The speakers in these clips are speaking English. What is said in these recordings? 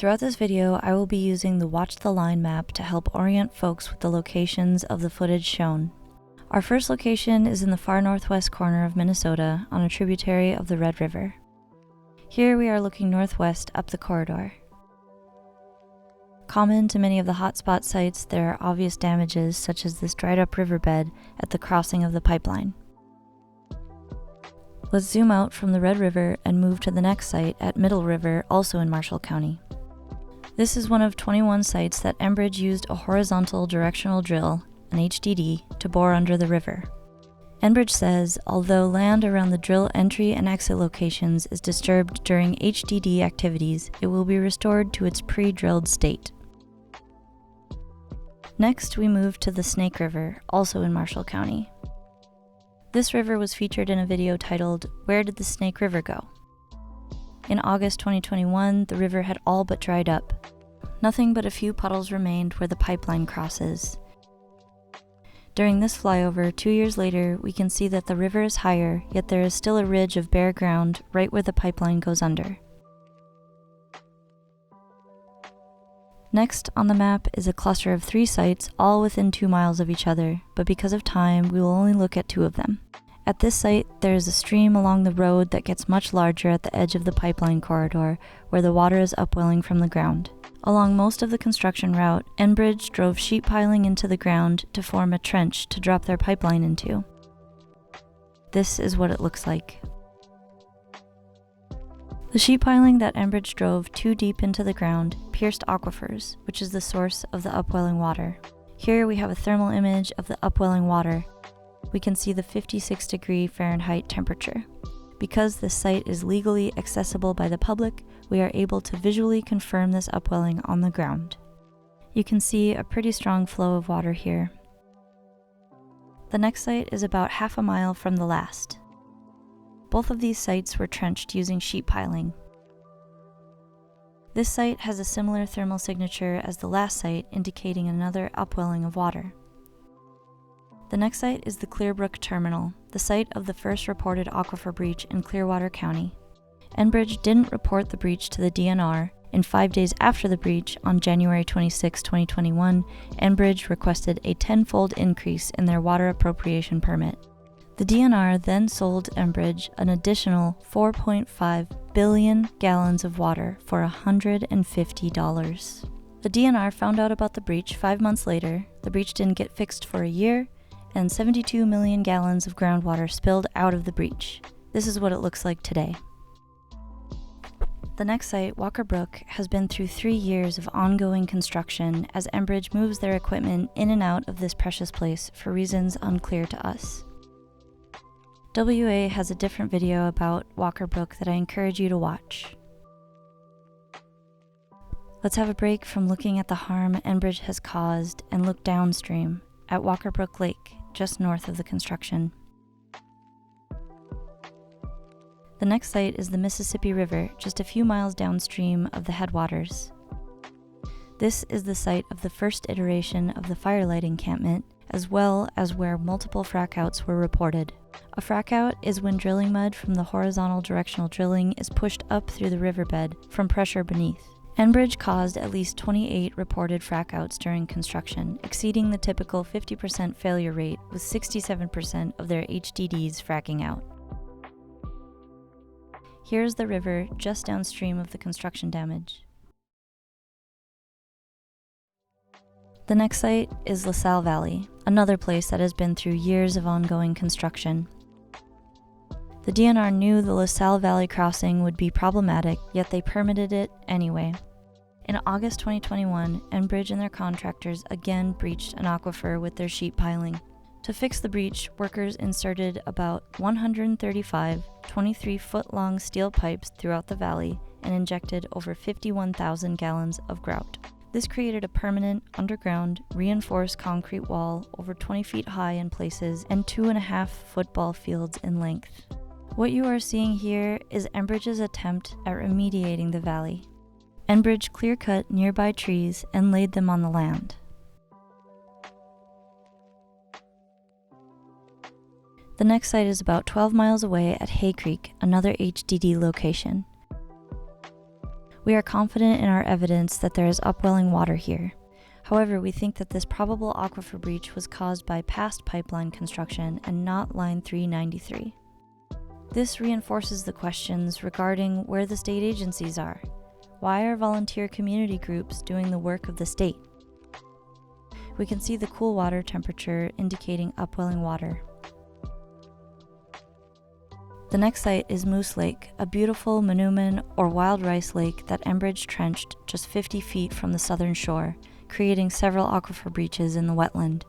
Throughout this video, I will be using the Watch the Line map to help orient folks with the locations of the footage shown. Our first location is in the far northwest corner of Minnesota on a tributary of the Red River. Here we are looking northwest up the corridor. Common to many of the hotspot sites, there are obvious damages such as this dried up riverbed at the crossing of the pipeline. Let's zoom out from the Red River and move to the next site at Middle River, also in Marshall County. This is one of 21 sites that Enbridge used a horizontal directional drill, an HDD, to bore under the river. Enbridge says, although land around the drill entry and exit locations is disturbed during HDD activities, it will be restored to its pre-drilled state. Next, we move to the Snake River, also in Marshall County. This river was featured in a video titled, "Where Did the Snake River Go?" In August 2021, the river had all but dried up. Nothing but a few puddles remained where the pipeline crosses. During this flyover, 2 years later, we can see that the river is higher, yet there is still a ridge of bare ground right where the pipeline goes under. Next on the map is a cluster of 3 sites, all within 2 miles of each other, but because of time, we will only look at 2 of them. At this site, there is a stream along the road that gets much larger at the edge of the pipeline corridor, where the water is upwelling from the ground. Along most of the construction route, Enbridge drove sheet piling into the ground to form a trench to drop their pipeline into. This is what it looks like. The sheet piling that Enbridge drove too deep into the ground pierced aquifers, which is the source of the upwelling water. Here we have a thermal image of the upwelling water. We can see the 56° Fahrenheit temperature. Because this site is legally accessible by the public, we are able to visually confirm this upwelling on the ground. You can see a pretty strong flow of water here. The next site is about half a mile from the last. Both of these sites were trenched using sheet piling. This site has a similar thermal signature as the last site, indicating another upwelling of water. The next site is the Clearbrook Terminal, the site of the first reported aquifer breach in Clearwater County. Enbridge didn't report the breach to the DNR. In 5 days after the breach, on January 26, 2021, Enbridge requested a 10-fold increase in their water appropriation permit. The DNR then sold Enbridge an additional 4.5 billion gallons of water for $150. The DNR found out about the breach 5 months later, the breach didn't get fixed for a year, and 72 million gallons of groundwater spilled out of the breach. This is what it looks like today. The next site, Walker Brook, has been through 3 years of ongoing construction as Enbridge moves their equipment in and out of this precious place for reasons unclear to us. WA has a different video about Walker Brook that I encourage you to watch. Let's have a break from looking at the harm Enbridge has caused and look downstream at Walker Brook Lake, just north of the construction. The next site is the Mississippi River, just a few miles downstream of the headwaters. This is the site of the first iteration of the Firelight encampment, as well as where multiple frackouts were reported. A frackout is when drilling mud from the horizontal directional drilling is pushed up through the riverbed from pressure beneath. Enbridge caused at least 28 reported frackouts during construction, exceeding the typical 50% failure rate, with 67% of their HDDs fracking out. Here's the river just downstream of the construction damage. The next site is Lal Valley, another place that has been through years of ongoing construction. The DNR knew the Lal Valley crossing would be problematic, yet they permitted it anyway. In August 2021, Enbridge and their contractors again breached an aquifer with their sheet piling. To fix the breach, workers inserted about 135 23-foot-long steel pipes throughout the valley and injected over 51,000 gallons of grout. This created a permanent, underground, reinforced concrete wall over 20 feet high in places and 2.5 football fields in length. What you are seeing here is Enbridge's attempt at remediating the valley. Enbridge clear-cut nearby trees and laid them on the land. The next site is about 12 miles away at Hay Creek, another HDD location. We are confident in our evidence that there is upwelling water here. However, we think that this probable aquifer breach was caused by past pipeline construction and not Line 393. This reinforces the questions regarding where the state agencies are. Why are volunteer community groups doing the work of the state? We can see the cool water temperature indicating upwelling water. The next site is Moose Lake, a beautiful Manoomin or wild rice lake that Enbridge trenched just 50 feet from the southern shore, creating several aquifer breaches in the wetland.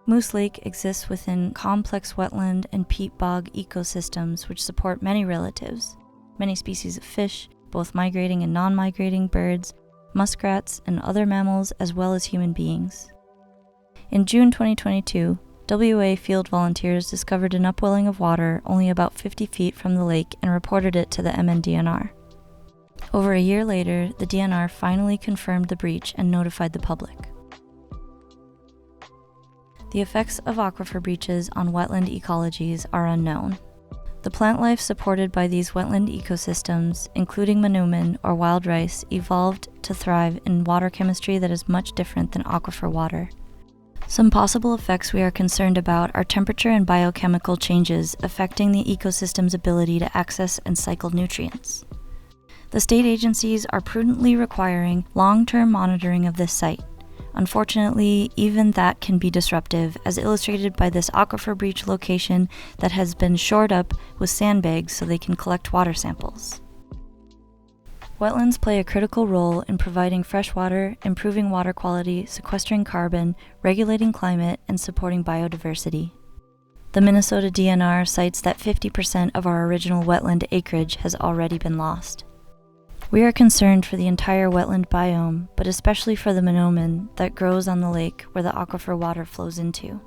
Moose Lake exists within complex wetland and peat bog ecosystems which support many relatives, many species of fish, both migrating and non-migrating birds, muskrats, and other mammals, as well as human beings. In June 2022, WA field volunteers discovered an upwelling of water only about 50 feet from the lake and reported it to the MNDNR. Over a year later, the DNR finally confirmed the breach and notified the public. The effects of aquifer breaches on wetland ecologies are unknown. The plant life supported by these wetland ecosystems, including Manoomin or wild rice, evolved to thrive in water chemistry that is much different than aquifer water. Some possible effects we are concerned about are temperature and biochemical changes affecting the ecosystem's ability to access and cycle nutrients. The state agencies are prudently requiring long-term monitoring of this site. Unfortunately, even that can be disruptive, as illustrated by this aquifer breach location that has been shored up with sandbags so they can collect water samples. Wetlands play a critical role in providing fresh water, improving water quality, sequestering carbon, regulating climate, and supporting biodiversity. The Minnesota DNR cites that 50% of our original wetland acreage has already been lost. We are concerned for the entire wetland biome, but especially for the Manoomin that grows on the lake where the aquifer water flows into.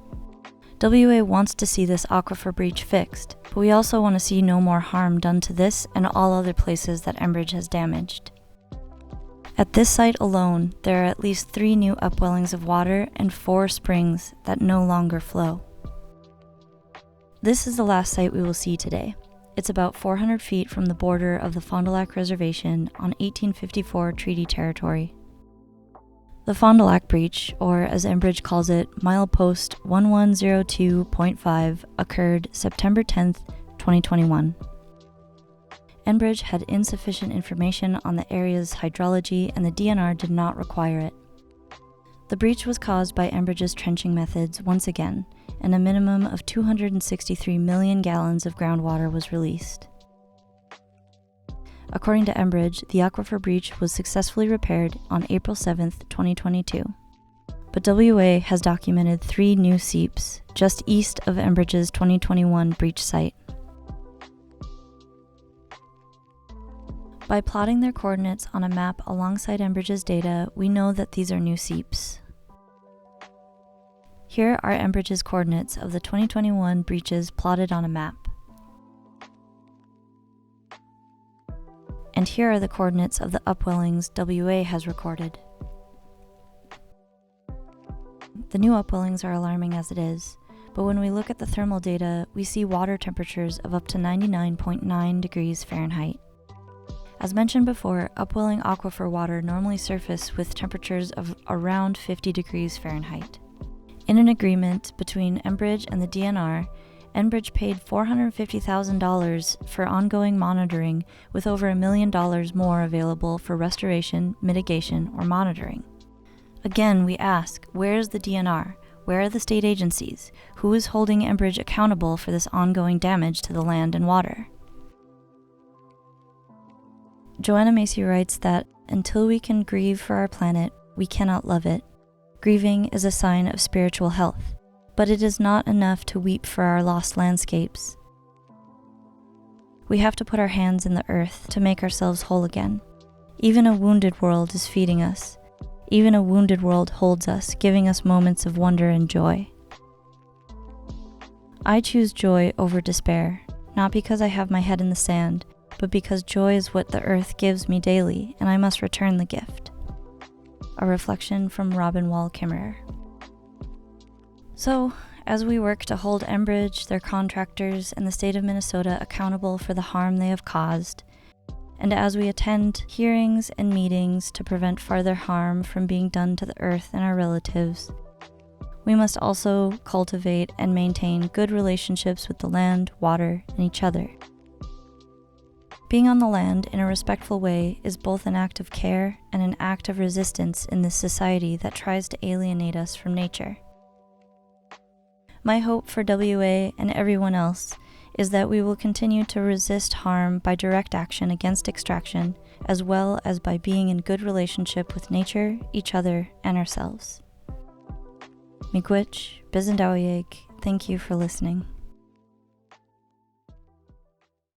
WA wants to see this aquifer breach fixed, but we also want to see no more harm done to this and all other places that Enbridge has damaged. At this site alone, there are at least 3 new upwellings of water and 4 springs that no longer flow. This is the last site we will see today. It's about 400 feet from the border of the Fondulac Reservation on 1854 treaty territory. The Fondulac Breach, or as Enbridge calls it, milepost 1102.5, occurred September 10, 2021. Enbridge had insufficient information on the area's hydrology and the DNR did not require it. The breach was caused by Enbridge's trenching methods once again, and a minimum of 263 million gallons of groundwater was released. According to Enbridge, the aquifer breach was successfully repaired on April 7, 2022. But WA has documented 3 new seeps just east of Enbridge's 2021 breach site. By plotting their coordinates on a map alongside Enbridge's data, we know that these are new seeps. Here are Enbridge's coordinates of the 2021 breaches plotted on a map. And here are the coordinates of the upwellings WA has recorded. The new upwellings are alarming as it is, but when we look at the thermal data, we see water temperatures of up to 99.9 degrees Fahrenheit. As mentioned before, upwelling aquifer water normally surface with temperatures of around 50 degrees Fahrenheit. In an agreement between Enbridge and the DNR, Enbridge paid $450,000 for ongoing monitoring, with over $1 million more available for restoration, mitigation, or monitoring. Again, we ask, where is the DNR? Where are the state agencies? Who is holding Enbridge accountable for this ongoing damage to the land and water? Joanna Macy writes that, until we can grieve for our planet, we cannot love it. Grieving is a sign of spiritual health, but it is not enough to weep for our lost landscapes. We have to put our hands in the earth to make ourselves whole again. Even a wounded world is feeding us. Even a wounded world holds us, giving us moments of wonder and joy. I choose joy over despair, not because I have my head in the sand, but because joy is what the earth gives me daily, and I must return the gift. A reflection from Robin Wall Kimmerer. So, as we work to hold Enbridge, their contractors, and the state of Minnesota accountable for the harm they have caused, And as we attend hearings and meetings to prevent further harm from being done to the earth and our relatives, we must also cultivate and maintain good relationships with the land, water, and each other. Being on the land in a respectful way is both an act of care and an act of resistance in this society that tries to alienate us from nature. My hope for WA and everyone else is that we will continue to resist harm by direct action against extraction, as well as by being in good relationship with nature, each other, and ourselves. Miigwech, Bizendawyeg, thank you for listening.